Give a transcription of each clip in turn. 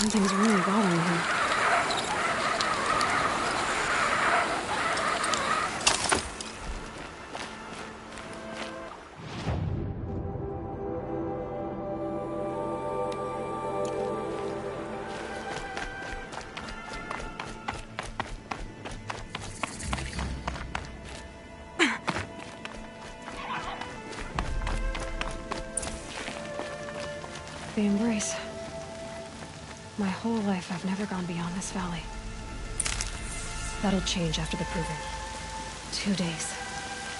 Something's really bothering him. The embrace. My whole life, I've never gone beyond this valley. That'll change after the proving. 2 days.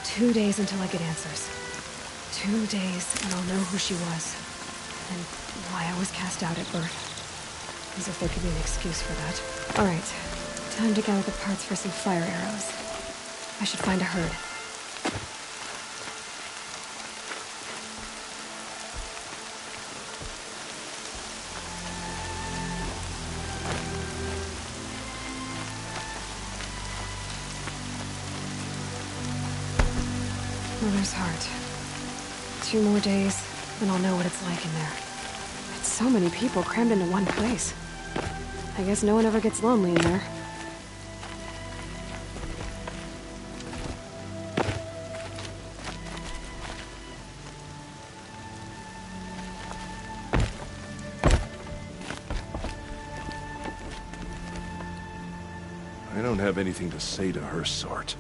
2 days until I get answers. 2 days, and I'll know who she was. And why I was cast out at birth. As if there could be an excuse for that. Alright. Time to gather the parts for some fire arrows. I should find a herd. Mother's heart. 2 more days, and I'll know what it's like in there. It's so many people crammed into one place. I guess no one ever gets lonely in there. I don't have anything to say to her sort.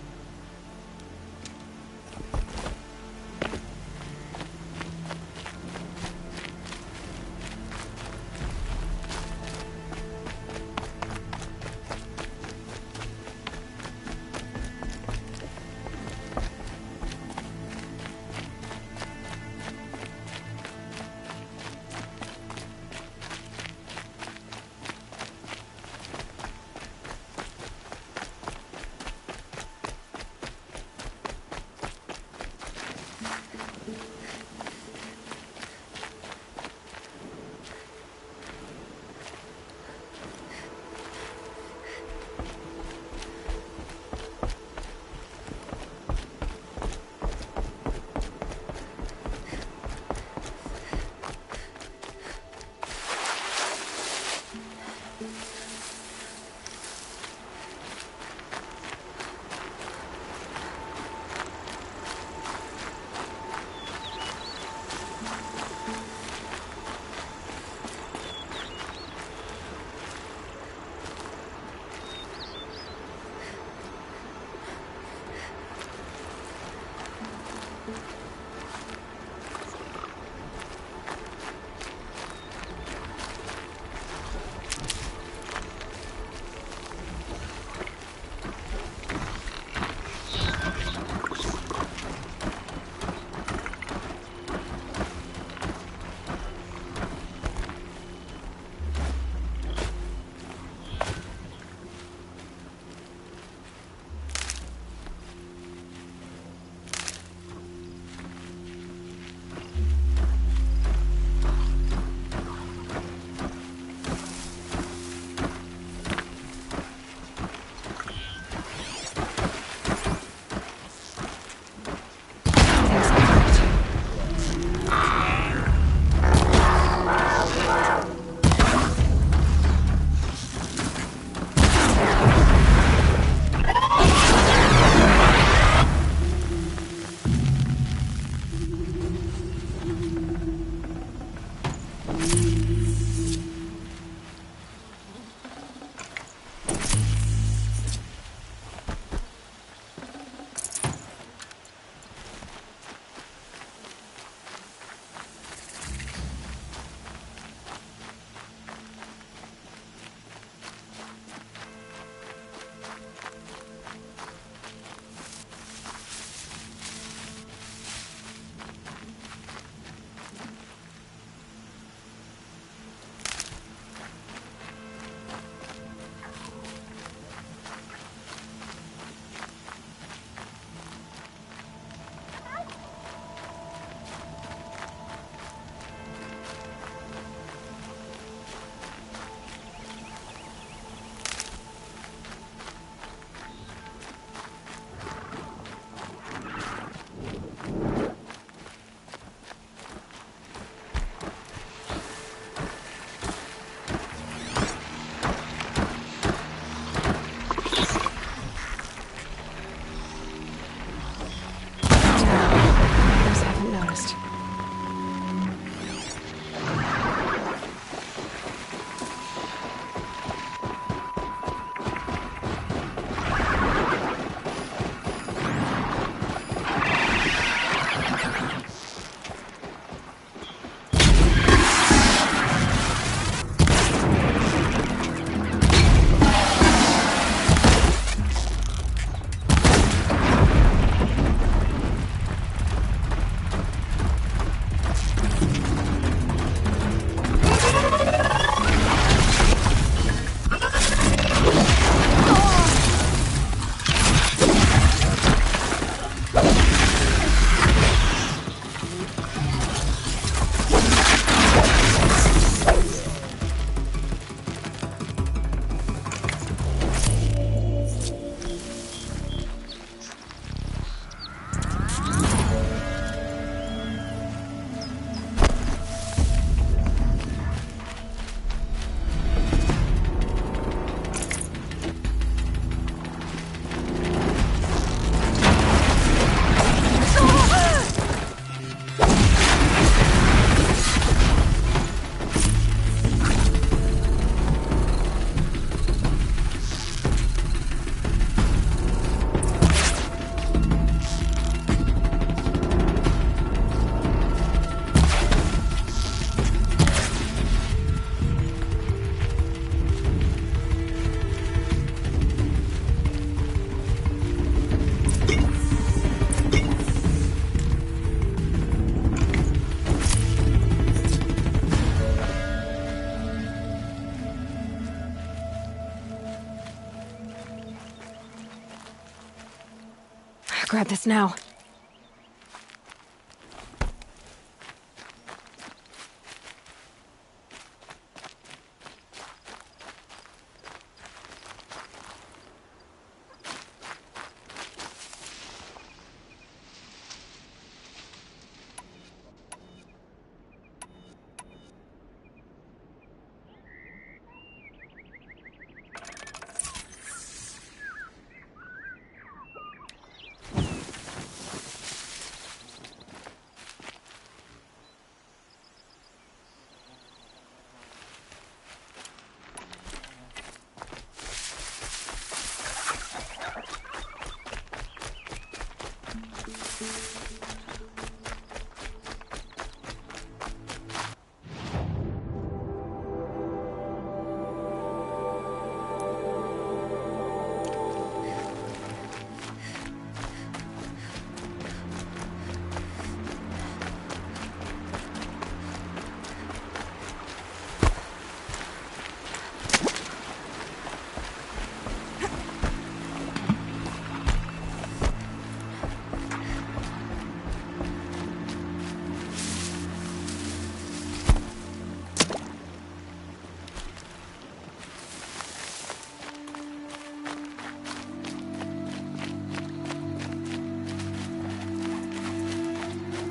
Grab this now.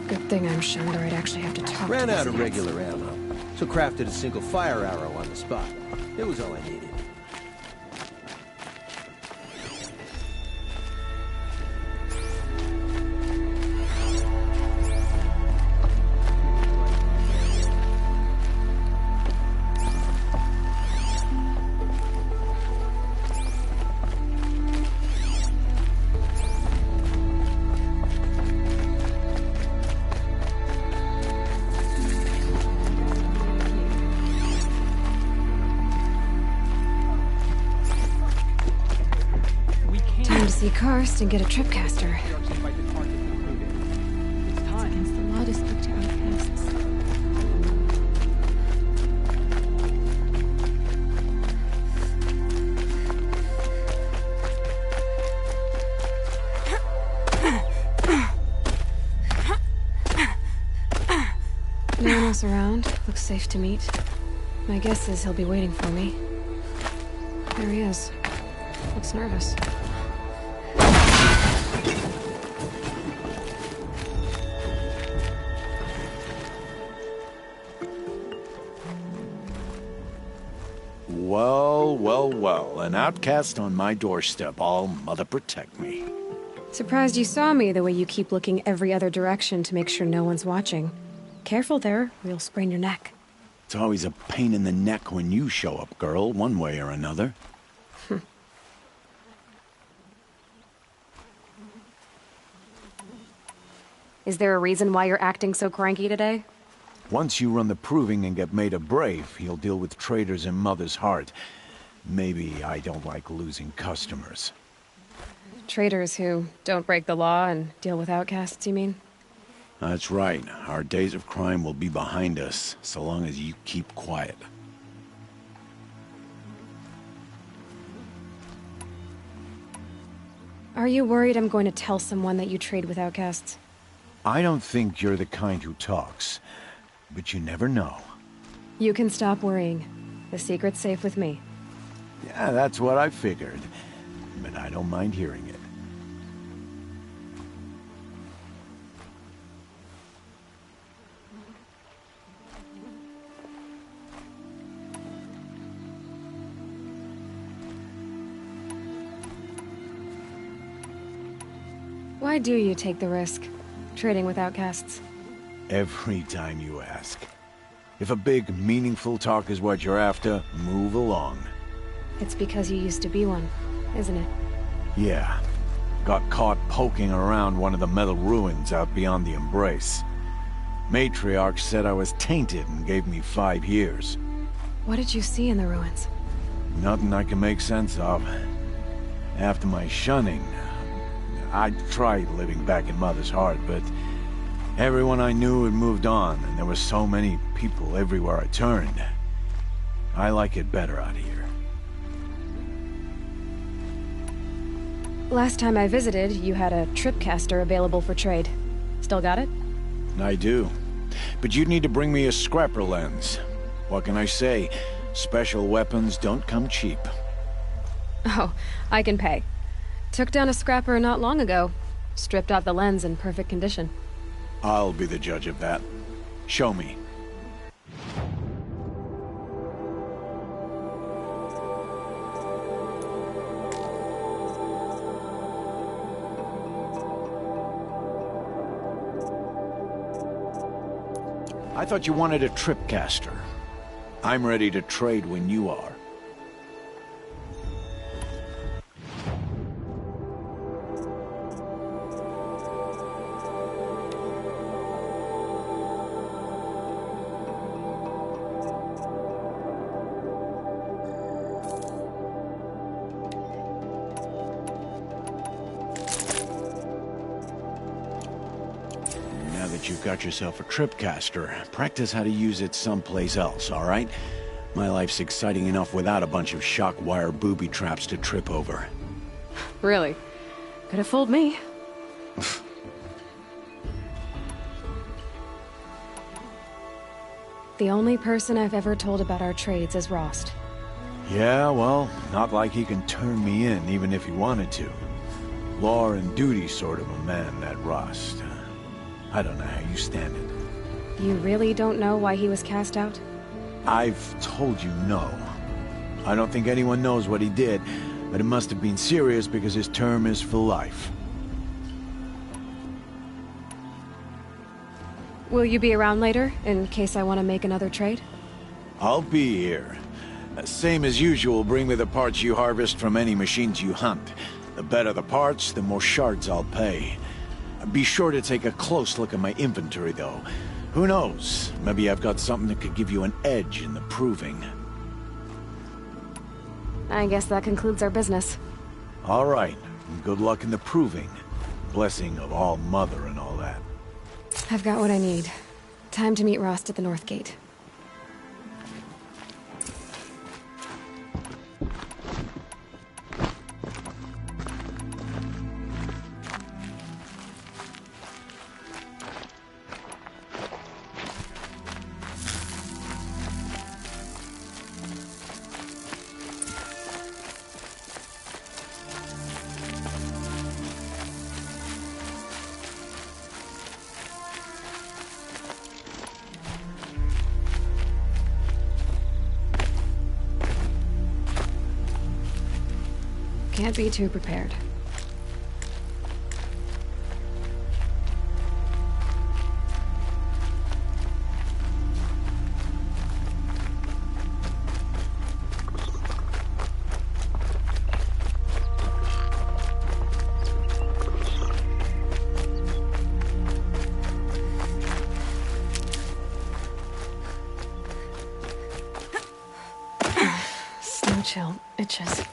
Good thing I'm shunned or I'd actually have to talk Ran to out of these regular ammo, so crafted a single fire arrow on the spot. It was all I needed. Time to see Karst and get a tripcaster. It's against the law to speak to outcasts. No one else around. Looks safe to meet. My guess is he'll be waiting for me. There he is. Looks nervous. Well, well, well. An outcast on my doorstep. All mother protect me. Surprised you saw me the way you keep looking every other direction to make sure no one's watching. Careful there, or you'll sprain your neck. It's always a pain in the neck when you show up, girl, one way or another. Is there a reason why you're acting so cranky today? Once you run the proving and get made a brave, you'll deal with traitors in Mother's Heart. Maybe I don't like losing customers. Traitors who don't break the law and deal with outcasts, you mean? That's right. Our days of crime will be behind us, so long as you keep quiet. Are you worried I'm going to tell someone that you trade with outcasts? I don't think you're the kind who talks, but you never know. You can stop worrying. The secret's safe with me. Yeah, that's what I figured, but I don't mind hearing it. Why do you take the risk, trading with outcasts? Every time you ask. If a big, meaningful talk is what you're after, move along. It's because you used to be one, isn't it? Yeah. Got caught poking around one of the metal ruins out beyond the Embrace. Matriarch said I was tainted and gave me 5 years. What did you see in the ruins? Nothing I can make sense of. After my shunning, I tried living back in Mother's Heart, but everyone I knew had moved on, and there were so many people everywhere I turned. I like it better out here. Last time I visited, you had a tripcaster available for trade. Still got it? I do. But you'd need to bring me a scrapper lens. What can I say? Special weapons don't come cheap. Oh, I can pay. Took down a scrapper not long ago. Stripped out the lens in perfect condition. I'll be the judge of that. Show me. I thought you wanted a tripcaster. I'm ready to trade when you are. Now that you've got yourself a tripcaster, practice how to use it someplace else, all right? My life's exciting enough without a bunch of shock wire booby traps to trip over. Really? Could have fooled me. The only person I've ever told about our trades is Rost. Yeah, well, not like he can turn me in, even if he wanted to. Law and duty sort of a man, that Rost. I don't know how you stand it. You really don't know why he was cast out? I've told you no. I don't think anyone knows what he did, but it must have been serious because his term is for life. Will you be around later, in case I want to make another trade? I'll be here. Same as usual, bring me the parts you harvest from any machines you hunt. The better the parts, the more shards I'll pay. Be sure to take a close look at my inventory, though. Who knows? Maybe I've got something that could give you an edge in the proving. I guess that concludes our business. All right. Good luck in the proving. Blessing of All Mother and all that. I've got what I need. Time to meet Rost at the North Gate. Can't be too prepared. Snow chill itches.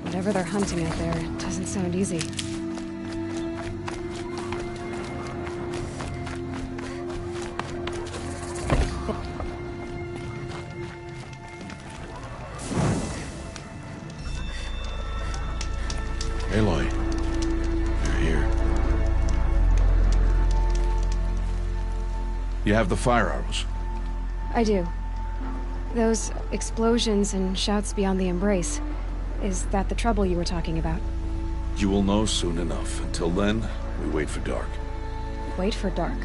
Whatever they're hunting out there, it doesn't sound easy. Aloy, you're here. You have the fire arrows. I do. Those explosions and shouts beyond the embrace. Is that the trouble you were talking about? You will know soon enough. Until then, we wait for dark. Wait for dark.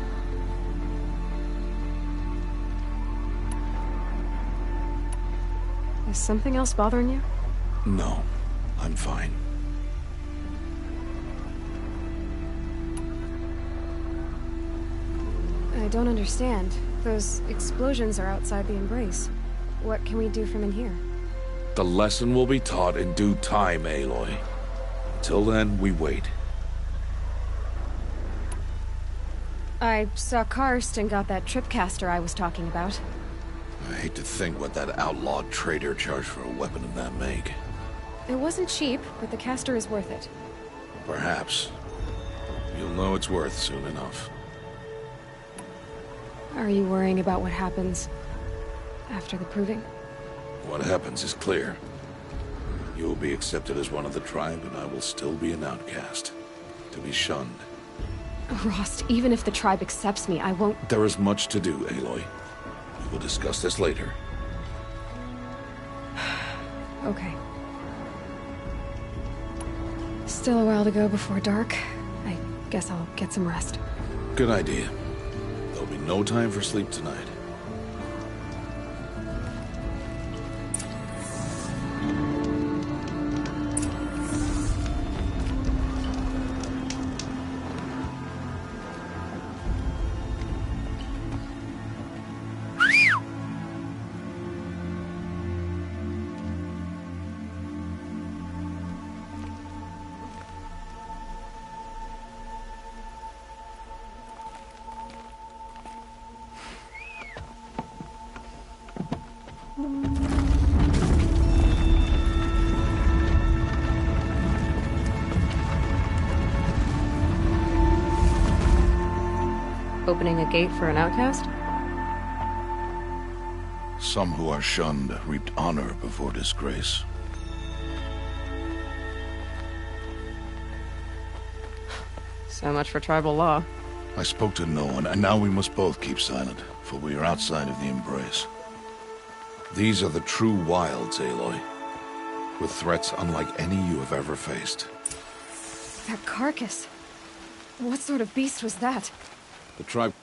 Is something else bothering you? No, I'm fine. I don't understand. Those explosions are outside the Embrace. What can we do from in here? The lesson will be taught in due time, Aloy. Till then, we wait. I saw Karst and got that tripcaster I was talking about. I hate to think what that outlawed trader charged for a weapon of that make. It wasn't cheap, but the caster is worth it. Perhaps. You'll know it's worth soon enough. Are you worrying about what happens after the proving? What happens is clear. You will be accepted as one of the tribe, and I will still be an outcast. To be shunned. Rost, even if the tribe accepts me, I won't... There is much to do, Aloy. We will discuss this later. Okay. Still a while to go before dark. I guess I'll get some rest. Good idea. There'll be no time for sleep tonight. Opening a gate for an outcast? Some who are shunned reaped honor before disgrace. So much for tribal law. I spoke to no one, and now we must both keep silent, for we are outside of the Embrace. These are the true wilds, Aloy, with threats unlike any you have ever faced. That carcass. What sort of beast was that? The tribe...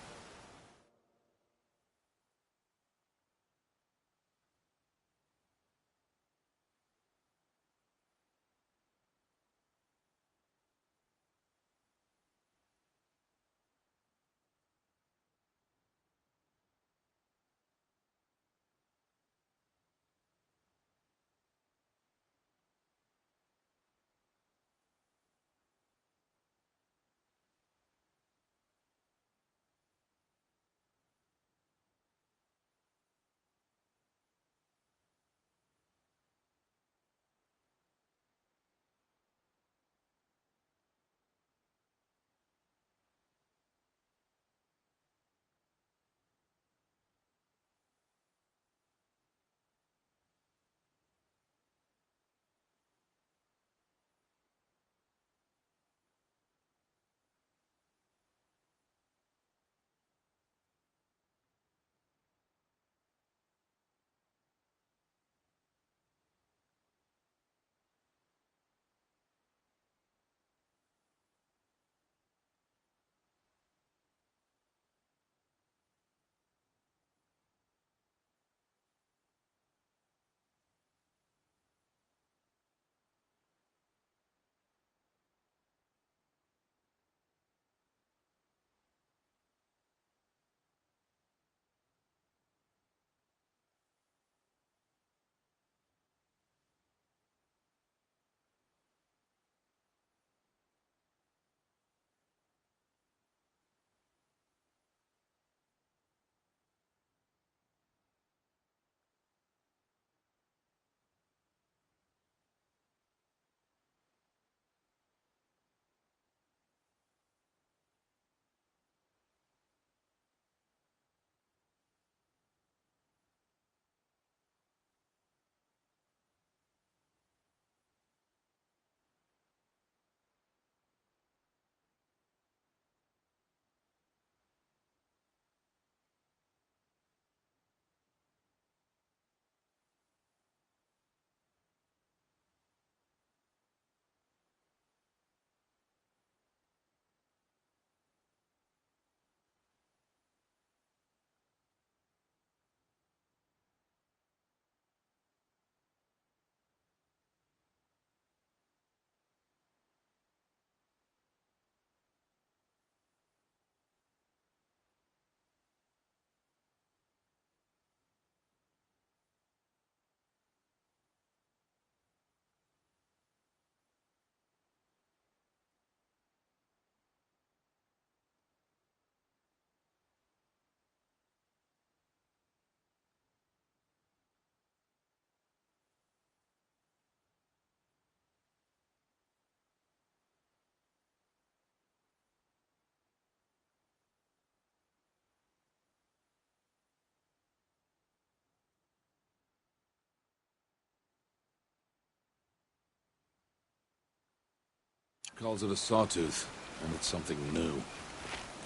Calls it a sawtooth, and it's something new.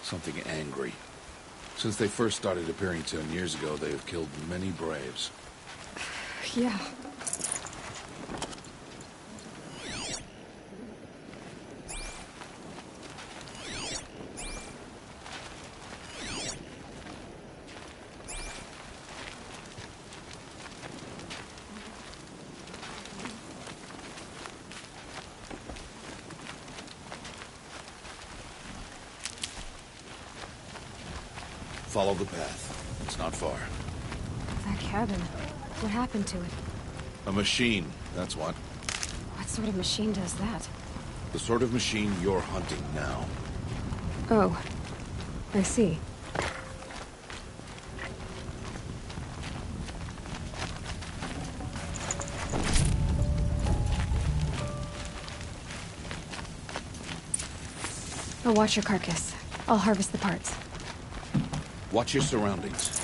Something angry. Since they first started appearing 10 years ago, they have killed many braves. Yeah. Follow the path. It's not far. That cabin. What happened to it? A machine, that's what. What sort of machine does that? The sort of machine you're hunting now. Oh. I see. I'll watch your carcass. I'll harvest the parts. Watch your surroundings.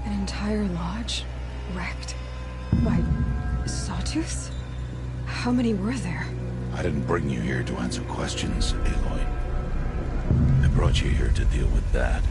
Entire lodge wrecked by sawtooths? How many were there? I didn't bring you here to answer questions, Aloy. I brought you here to deal with that.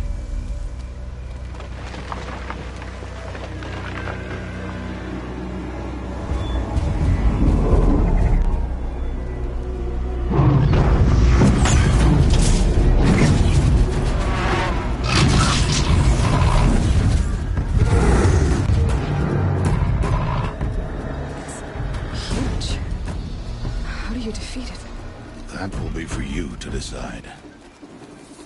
Huge. How do you defeat it? That will be for you to decide.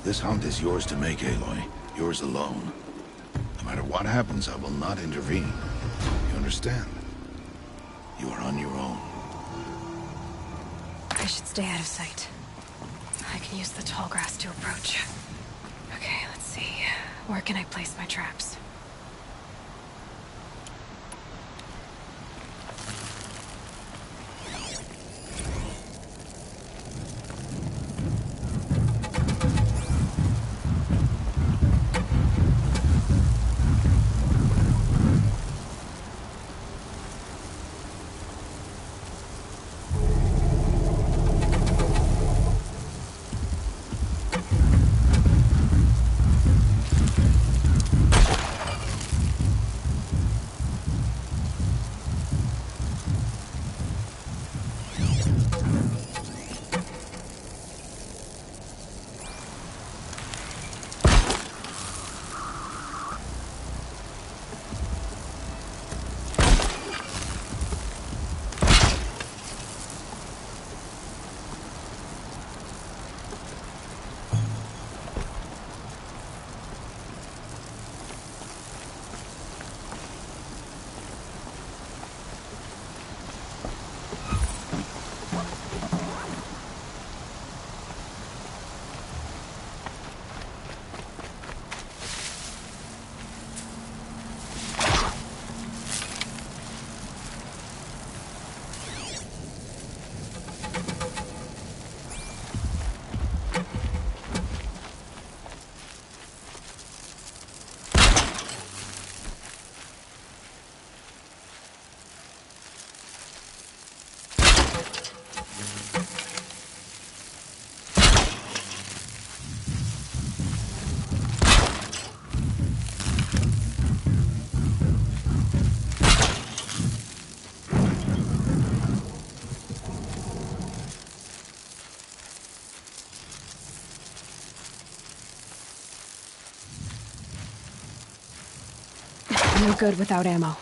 This hunt is yours to make, Aloy. Yours alone. No matter what happens, I will not intervene. You understand? You are on your own. I should stay out of sight. I can use the tall grass to approach. Okay, let's see. Where can I place my traps? No good without ammo.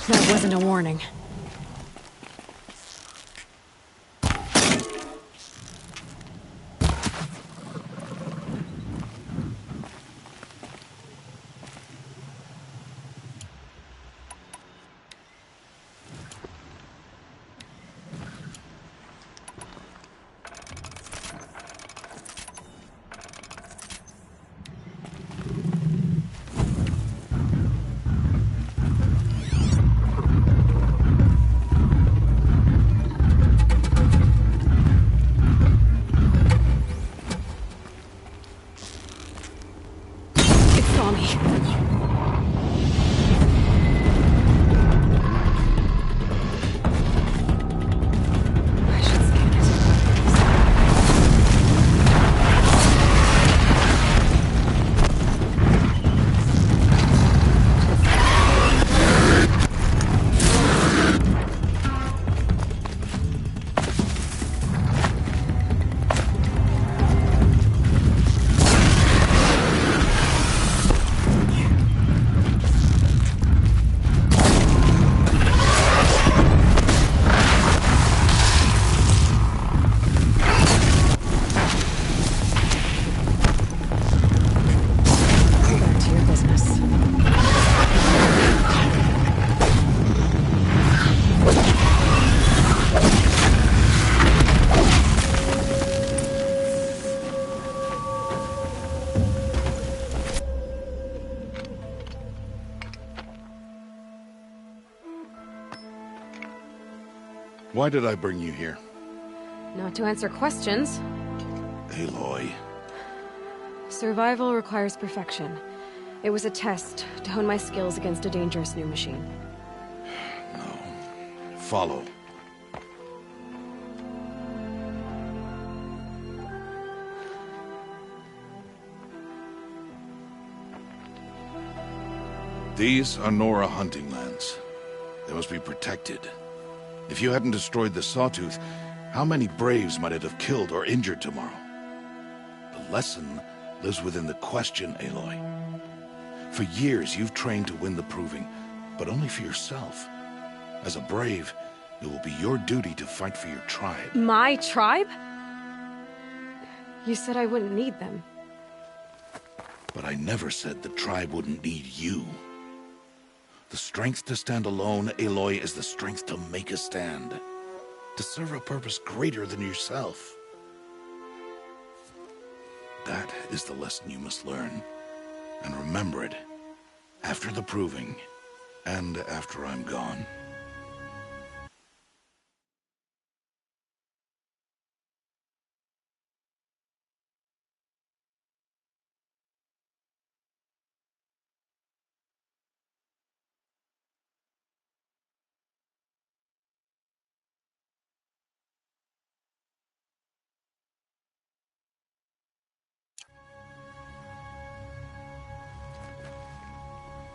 That wasn't a warning. It saw me. I should scan it. Back to your business. Why did I bring you here? Not to answer questions. Aloy. Survival requires perfection. It was a test to hone my skills against a dangerous new machine. No. Follow. These are Nora hunting lands. They must be protected. If you hadn't destroyed the Sawtooth, how many Braves might it have killed or injured tomorrow? The lesson lives within the question, Aloy. For years, you've trained to win the Proving, but only for yourself. As a Brave, it will be your duty to fight for your tribe. My tribe? You said I wouldn't need them. But I never said the tribe wouldn't need you. The strength to stand alone, Aloy, is the strength to make a stand. To serve a purpose greater than yourself. That is the lesson you must learn. And remember it. After the Proving. And after I'm gone.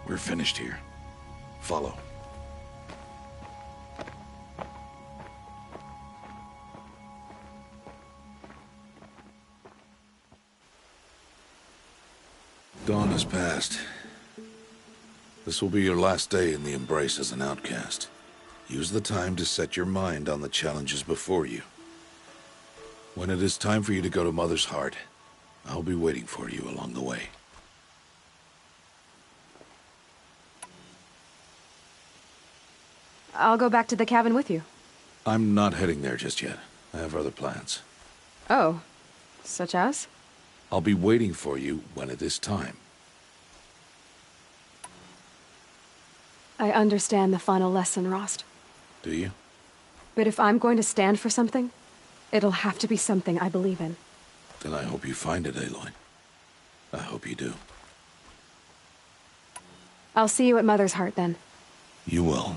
We're finished here. Follow. Dawn has passed. This will be your last day in the Embrace as an outcast. Use the time to set your mind on the challenges before you. When it is time for you to go to Mother's Heart, I'll be waiting for you along the way. I'll go back to the cabin with you. I'm not heading there just yet. I have other plans. Oh, such as? I'll be waiting for you when it is time. I understand the final lesson, Rost. Do you? But if I'm going to stand for something, it'll have to be something I believe in. Then I hope you find it, Aloy. I hope you do. I'll see you at Mother's Heart, then. You will.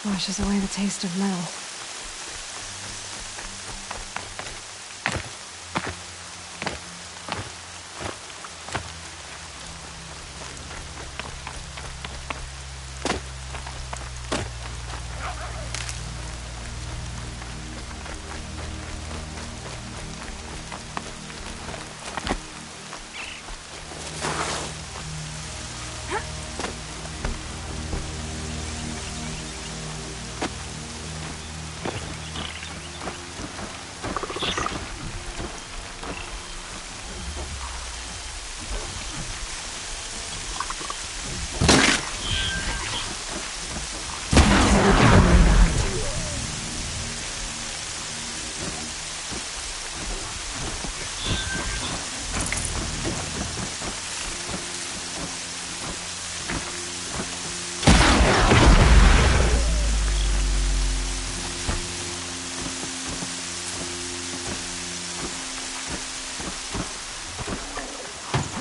Washes away the taste of metal.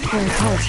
Very cold.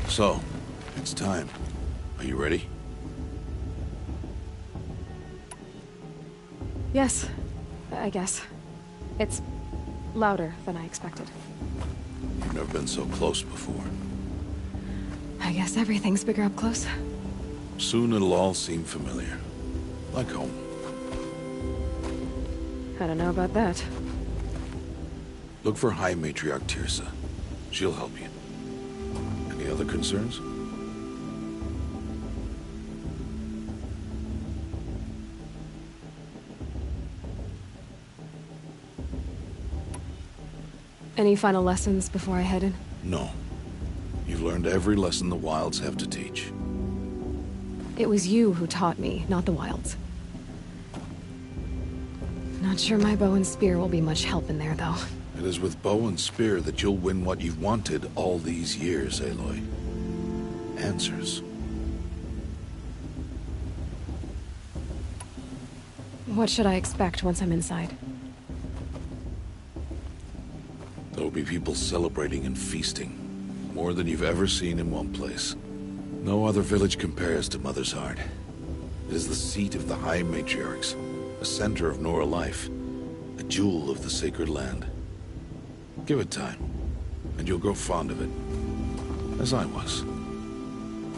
So, it's time. Are you ready? Yes, I guess. It's louder than I expected. We've never been so close before. I guess everything's bigger up close. Soon it'll all seem familiar. Like home. I don't know about that. Look for High Matriarch Tirsa. She'll help you. Any other concerns? Any final lessons before I head in? No. You've learned every lesson the Wilds have to teach. It was you who taught me, not the Wilds. Not sure my bow and spear will be much help in there, though. It is with bow and spear that you'll win what you've wanted all these years, Aloy. Answers. What should I expect once I'm inside? There'll be people celebrating and feasting. More than you've ever seen in one place. No other village compares to Mother's Heart. It is the seat of the High Matriarchs, a center of Nora life, a jewel of the sacred land. Give it time, and you'll grow fond of it. As I was,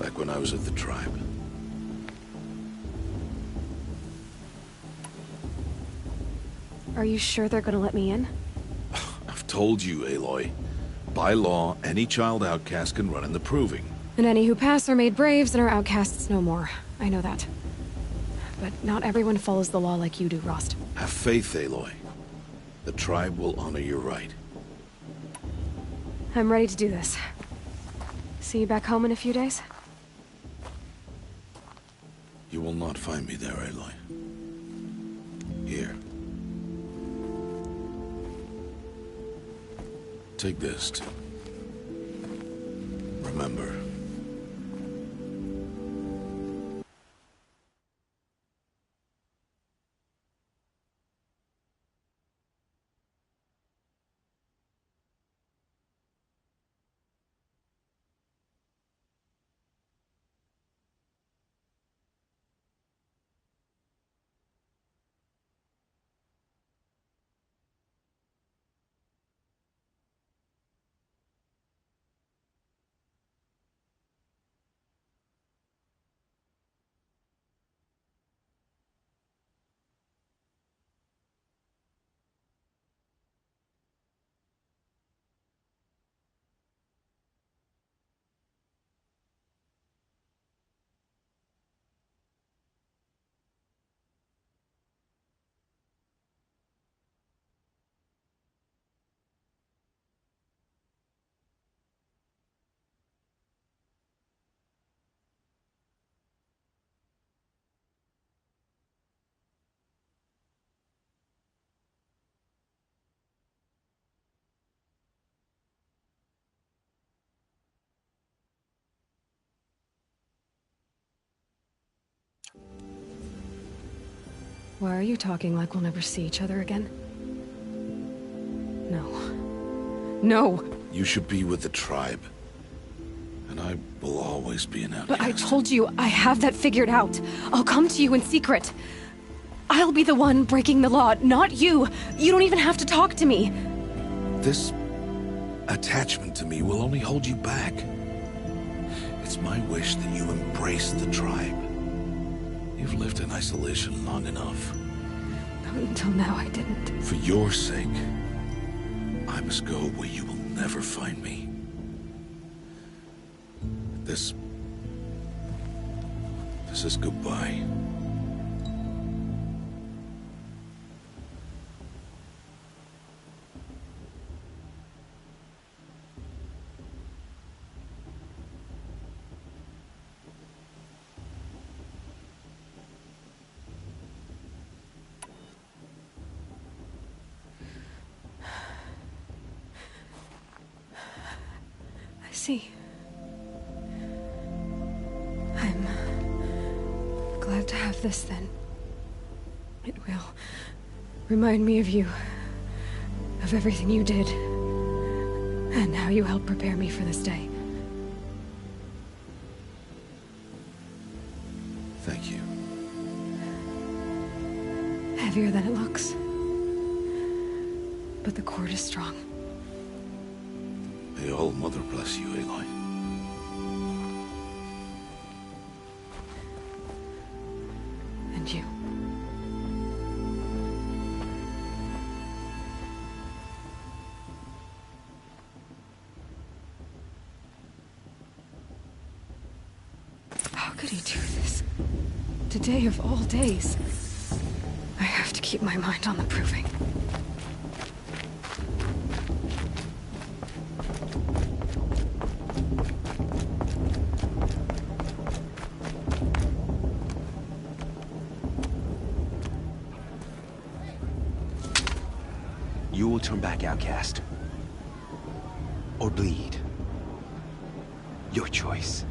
back when I was at the tribe. Are you sure they're gonna let me in? I've told you, Aloy. By law, any child outcast can run in the proving. And any who pass are made braves and are outcasts no more. I know that. But not everyone follows the law like you do, Rost. Have faith, Aloy. The tribe will honor your right. I'm ready to do this. See you back home in a few days? You will not find me there, Aloy. Here. Take this, too. Remember. Why are you talking like we'll never see each other again? No. No! You should be with the tribe. And I will always be an outcast. But I told you, I have that figured out. I'll come to you in secret. I'll be the one breaking the law, not you. You don't even have to talk to me. This attachment to me will only hold you back. It's my wish that you embrace the tribe. You've lived in isolation long enough. Until now, I didn't. For your sake, I must go where you will never find me. This is goodbye. I see. I'm glad to have this then. It will remind me of you, of everything you did, and how you helped prepare me for this day. Thank you. Heavier than it looks. But the cord is strong. The old mother bless you, Aloy. And you. How could he do this? Today of all days. I have to keep my mind on the proving. You will turn back, outcast. Or bleed. Your choice.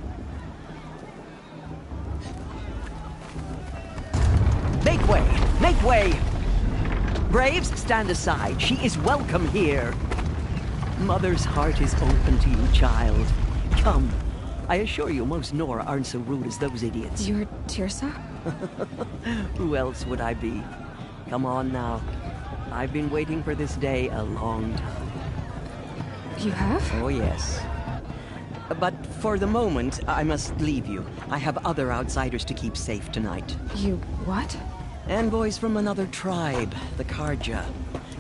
Make way! Make way! Braves, stand aside. She is welcome here. Mother's heart is open to you, child. Come. I assure you, most Nora aren't so rude as those idiots. You're Tirsa? Who else would I be? Come on now. I've been waiting for this day a long time. You have? Oh, yes. But for the moment, I must leave you. I have other outsiders to keep safe tonight. You what? Envoys from another tribe, the Karja.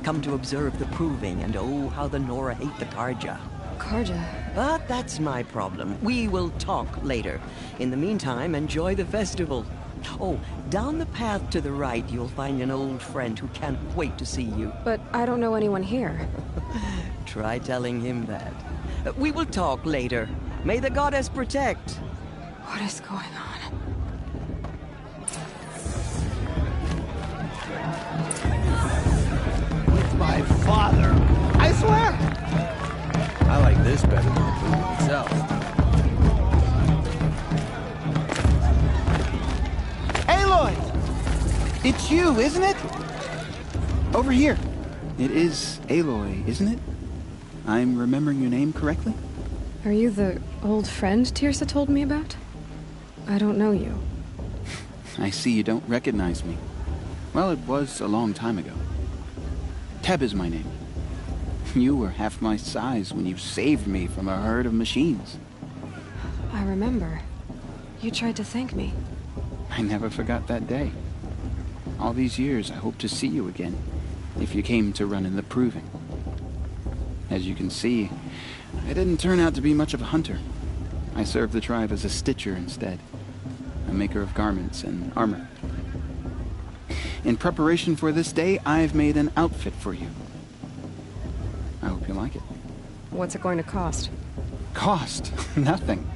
Come to observe the proving, and oh, how the Nora hate the Karja. Karja. But that's my problem. We will talk later. In the meantime, enjoy the festival. Oh, down the path to the right, you'll find an old friend who can't wait to see you. But I don't know anyone here. Try telling him that. We will talk later. May the goddess protect. What is going on? With my father. I swear. I like this better than the movie itself. Aloy! It's you, isn't it? Over here. It is Aloy, isn't it? I'm remembering your name correctly? Are you the old friend Tirsa told me about? I don't know you. I see you don't recognize me. Well, it was a long time ago. Teb is my name. You were half my size when you saved me from a herd of machines. I remember. You tried to thank me. I never forgot that day. All these years, I hope to see you again, if you came to run in the proving. As you can see, I didn't turn out to be much of a hunter. I served the tribe as a stitcher instead, a maker of garments and armor. In preparation for this day, I've made an outfit for you. I hope you like it. What's it going to cost? Cost? Nothing.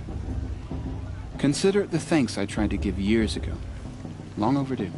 Consider it the thanks I tried to give years ago. Long overdue.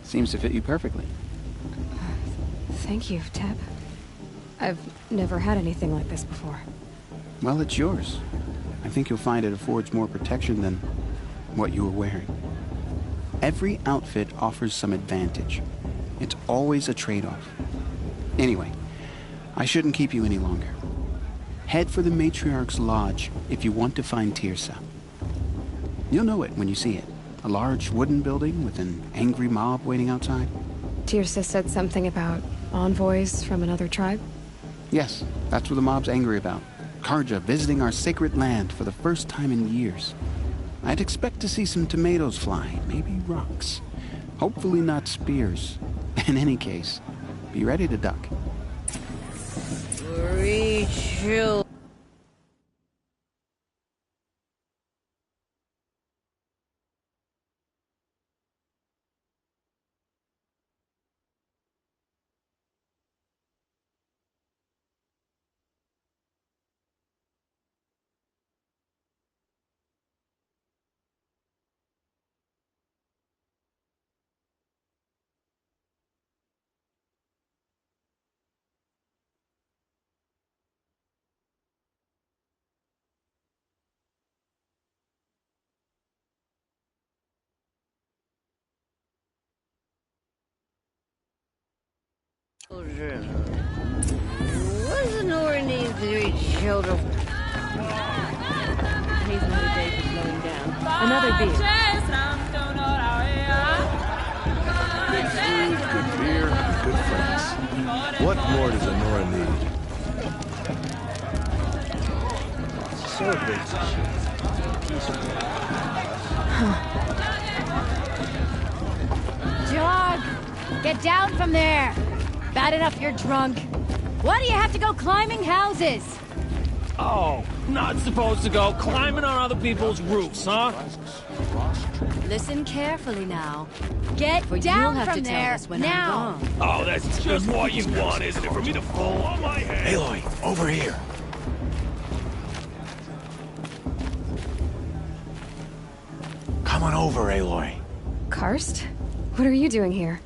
Seems to fit you perfectly. Thank you, Teb. I've never had anything like this before. Well, it's yours. I think you'll find it affords more protection than what you were wearing. Every outfit offers some advantage. It's always a trade-off. Anyway, I shouldn't keep you any longer. Head for the Matriarch's Lodge if you want to find Tirsa. You'll know it when you see it. A large wooden building with an angry mob waiting outside. Tirsa said something about envoys from another tribe? Yes, that's what the mob's angry about. Karja visiting our sacred land for the first time in years. I'd expect to see some tomatoes fly, maybe rocks. Hopefully not spears. In any case, be ready to duck. Reach Wasn't or need three children. Today's another day for slowing down. Another beer. Good food, good beer, and good friends. What more does Nora need? So big. Jog! Get down from there! Bad enough you're drunk. Why do you have to go climbing houses? Oh, not supposed to go climbing on other people's roofs, huh? Listen carefully now. Get You'll down have from to tell there us when now! I'm gone. Oh, that's just what you want, isn't it? For me to fall on my head? Aloy, over here. Come on over, Aloy. Karst? What are you doing here?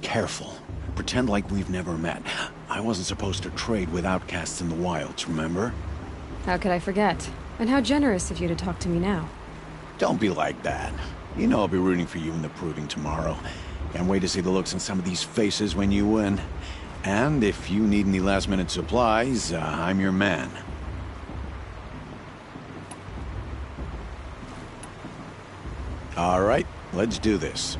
Careful. Pretend like we've never met. I wasn't supposed to trade with outcasts in the wilds, remember? How could I forget? And how generous of you to talk to me now. Don't be like that. You know I'll be rooting for you in the proving tomorrow. Can't wait to see the looks on some of these faces when you win. And if you need any last-minute supplies, I'm your man. All right, let's do this.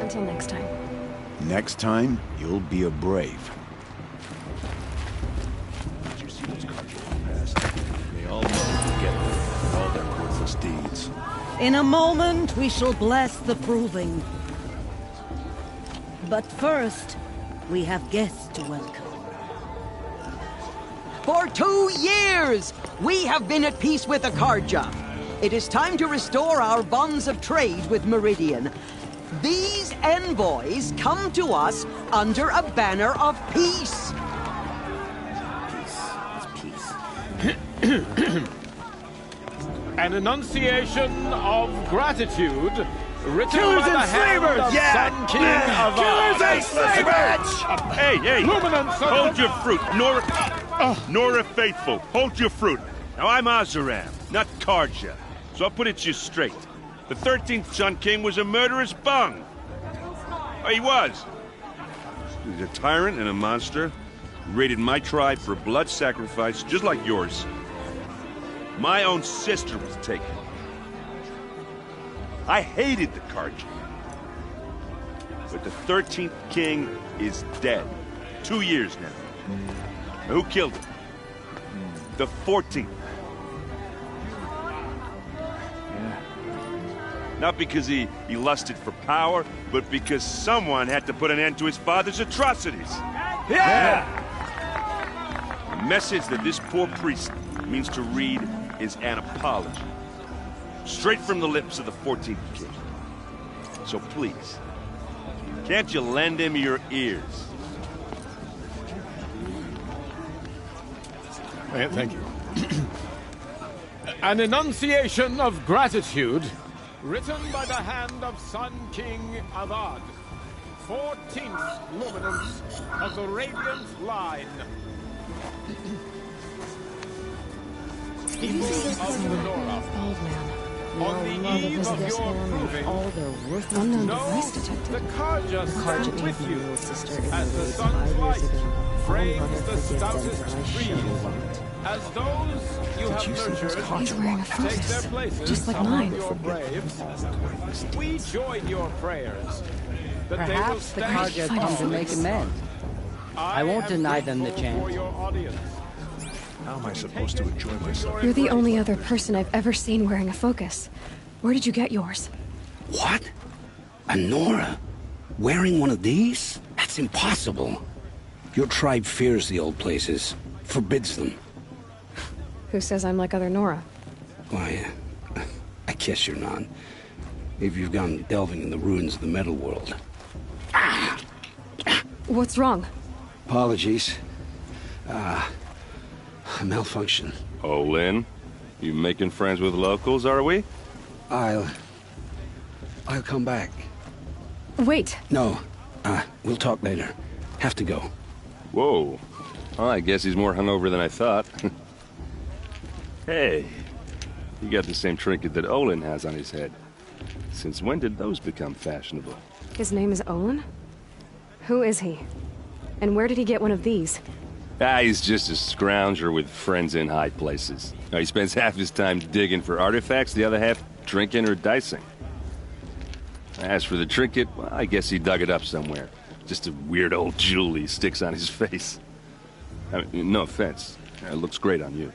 Until next time. Next time, you'll be a brave. Did you see those cards walking past? They all know to get there and all their worthless deeds. In a moment, we shall bless the proving. But first, we have guests to welcome. For 2 years, we have been at peace with Akarja. It is time to restore our bonds of trade with Meridian. These envoys come to us under a banner of peace. An enunciation of gratitude written Killers by the and hand slavers! of Yeah! Sun King of Killers and slavers! Hey, hey! Luminance of Hold the- your fruit, Nora Faithful. Hold your fruit. Now I'm Azaram, not Karja, so I'll put it to you straight. The 13th Sun King was a murderous bung. Oh, he was. He's a tyrant and a monster. He raided my tribe for blood sacrifice, just like yours. My own sister was taken. I hated the Karja. But the 13th king is dead. 2 years now. Now, who killed him? The 14th. Not because he lusted for power, but because someone had to put an end to his father's atrocities. Yeah! The message that this poor priest means to read is an apology. Straight from the lips of the 14th king. So please, can't you lend him your ears? Thank you. An enunciation of gratitude written by the hand of Sun King Avad, 14th luminance of the Radiant Line. Did you see this Nora, old man? We on all the love eve of Elizabeth's your man proving, and all their worthless unknown device the detected. Karja The Karja stand gave with my you little sister in as the the raid sun's 5 light years ago. frames I'll never the forgive them stoutest for I trees. surely won't. As those you have nurtured He's wearing a take their focus, places just like among mine. your braves, we join your prayers that they will Perhaps the stand Karja come to make amends. I won't am deny them the grateful chance. for your audience. How am I supposed to enjoy myself? You're the only other person I've ever seen wearing a focus. Where did you get yours? What? A Nora? Wearing one of these? That's impossible. Your tribe fears the old places, forbids them. Who says I'm like other Nora? Why, I guess you're not. If you've gone delving in the ruins of the metal world. What's wrong? Apologies. A malfunction. Oh, Lynn? You making friends with locals, are we? I'll come back. Wait. No. We'll talk later. Have to go. Whoa. Well, I guess he's more hungover than I thought. Hey. You got the same trinket that Olin has on his head. Since when did those become fashionable? His name is Olin? Who is he? And where did he get one of these? He's just a scrounger with friends in high places. He spends half his time digging for artifacts, the other half drinking or dicing. As for the trinket, well, I guess he dug it up somewhere. Just a weird old jewel he sticks on his face. I mean, no offense. It looks great on you.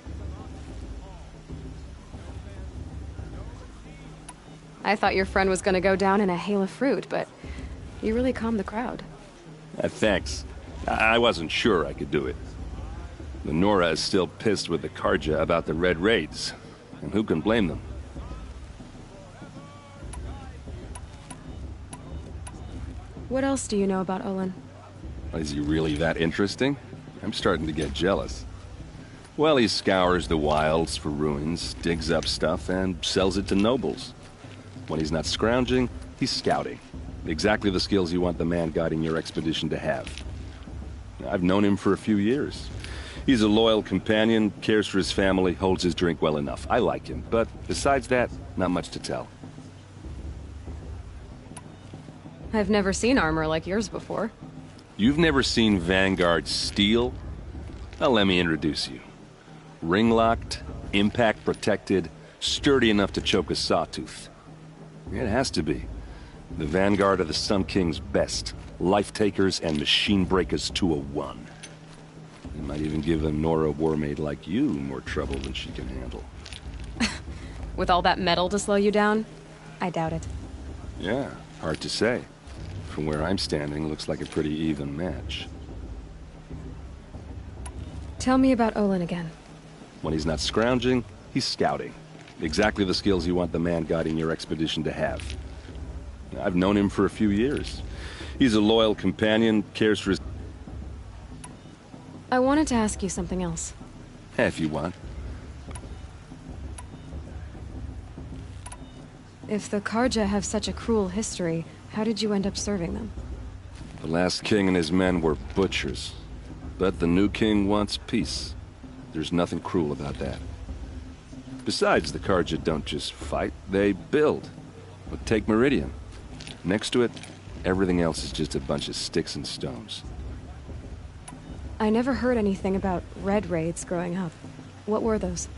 I thought your friend was gonna go down in a hail of fruit, but you really calmed the crowd. Thanks. I wasn't sure I could do it. The Nora is still pissed with the Karja about the Red Raids, and who can blame them? What else do you know about Olin? Is he really that interesting? I'm starting to get jealous. Well, he scours the wilds for ruins, digs up stuff, and sells it to nobles. When he's not scrounging, he's scouting. Exactly the skills you want the man guiding your expedition to have. I've known him for a few years. He's a loyal companion, cares for his family, holds his drink well enough. I like him, but besides that, not much to tell. I've never seen armor like yours before. You've never seen Vanguard steel? Well, let me introduce you. Ring-locked, impact-protected, sturdy enough to choke a sawtooth. It has to be. The Vanguard of the Sun King's best. Life-takers and machine breakers to a one. It might even give a Nora warmaid like you more trouble than she can handle. With all that metal to slow you down? I doubt it. Yeah, hard to say. From where I'm standing, looks like a pretty even match. Tell me about Olin again. When he's not scrounging, he's scouting. Exactly the skills you want the man guiding your expedition to have. I've known him for a few years. He's a loyal companion, cares for his... I wanted to ask you something else. If you want. If the Karja have such a cruel history, how did you end up serving them? The last king and his men were butchers. But the new king wants peace. There's nothing cruel about that. Besides, the Karja don't just fight, they build. But take Meridian. Next to it, everything else is just a bunch of sticks and stones. I never heard anything about Red Raids growing up. What were those?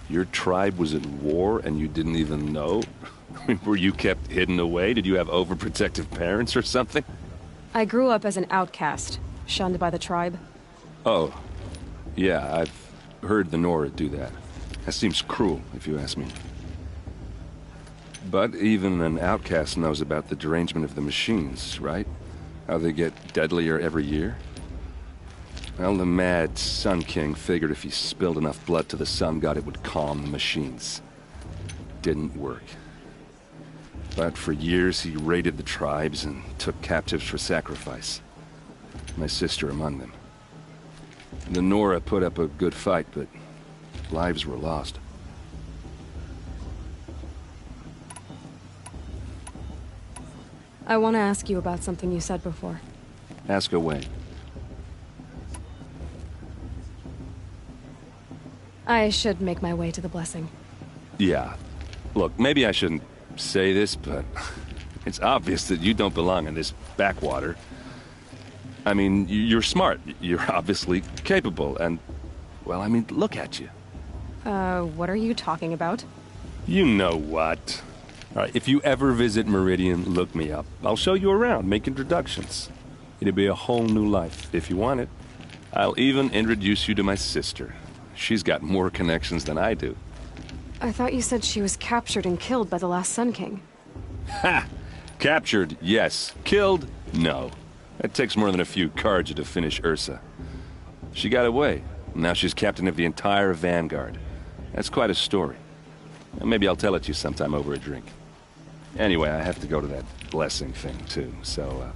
Your tribe was at war and you didn't even know? Were you kept hidden away? Did you have overprotective parents or something? I grew up as an outcast, shunned by the tribe. Oh, yeah, I've heard the Nora do that. That seems cruel, if you ask me. But even an outcast knows about the derangement of the machines, right? How they get deadlier every year? Well, the mad Sun King figured if he spilled enough blood to the Sun God, it would calm the machines. Didn't work. But for years, he raided the tribes and took captives for sacrifice. My sister among them. The Nora put up a good fight, but lives were lost. I want to ask you about something you said before. Ask away. I should make my way to the blessing. Yeah. Look, maybe I shouldn't say this, but it's obvious that you don't belong in this backwater. I mean, you're smart. You're obviously capable, and... well, I mean, look at you. What are you talking about? You know what. All right, if you ever visit Meridian, look me up. I'll show you around, make introductions. It'll be a whole new life, if you want it. I'll even introduce you to my sister. She's got more connections than I do. I thought you said she was captured and killed by the last Sun King. Ha! Captured, yes. Killed, no. That takes more than a few Carja to finish Ursa. She got away. Now she's captain of the entire Vanguard. That's quite a story. Maybe I'll tell it to you sometime over a drink. Anyway, I have to go to that blessing thing, too. So,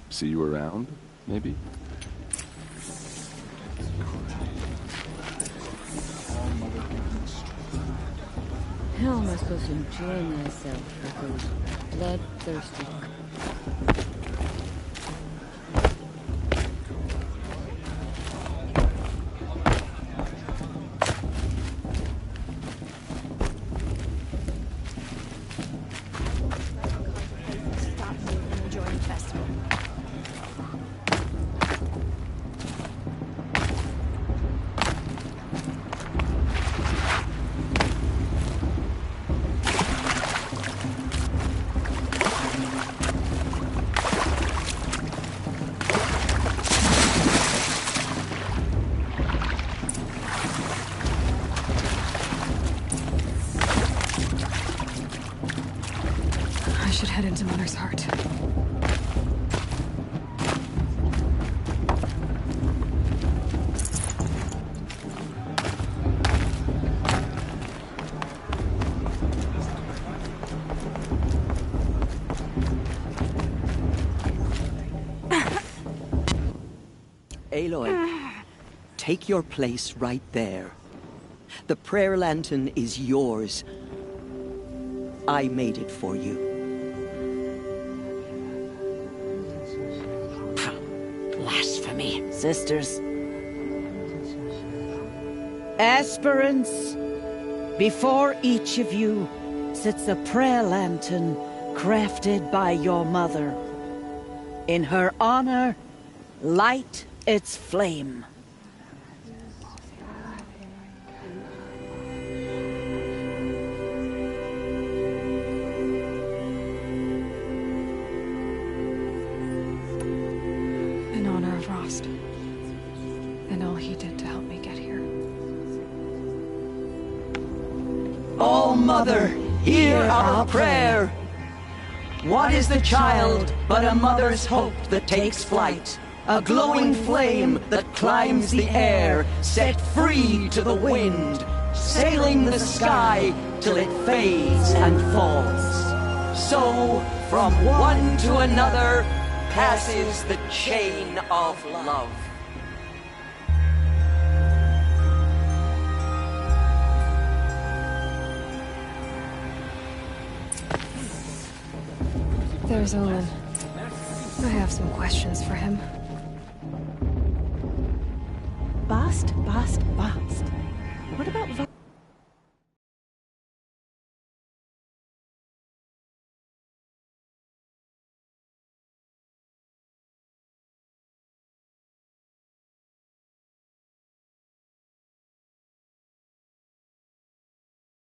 see you around, maybe? How am I supposed to enjoy myself with those bloodthirsty... I should head into Mother's Heart. Aloy, take your place right there. The prayer lantern is yours. I made it for you. Blasphemy. Sisters. Aspirants, before each of you sits a prayer lantern crafted by your mother. In her honor, light its flame. In honor of Rost. And all he did to help me get here. Oh, Mother, hear our prayer. What is the child but a mother's hope that takes flight? A glowing flame that climbs the air, set free to the wind, sailing the sky till it fades and falls. So, from one to another, passes the chain of love. There's Olin. I have some questions for him. Bast. What about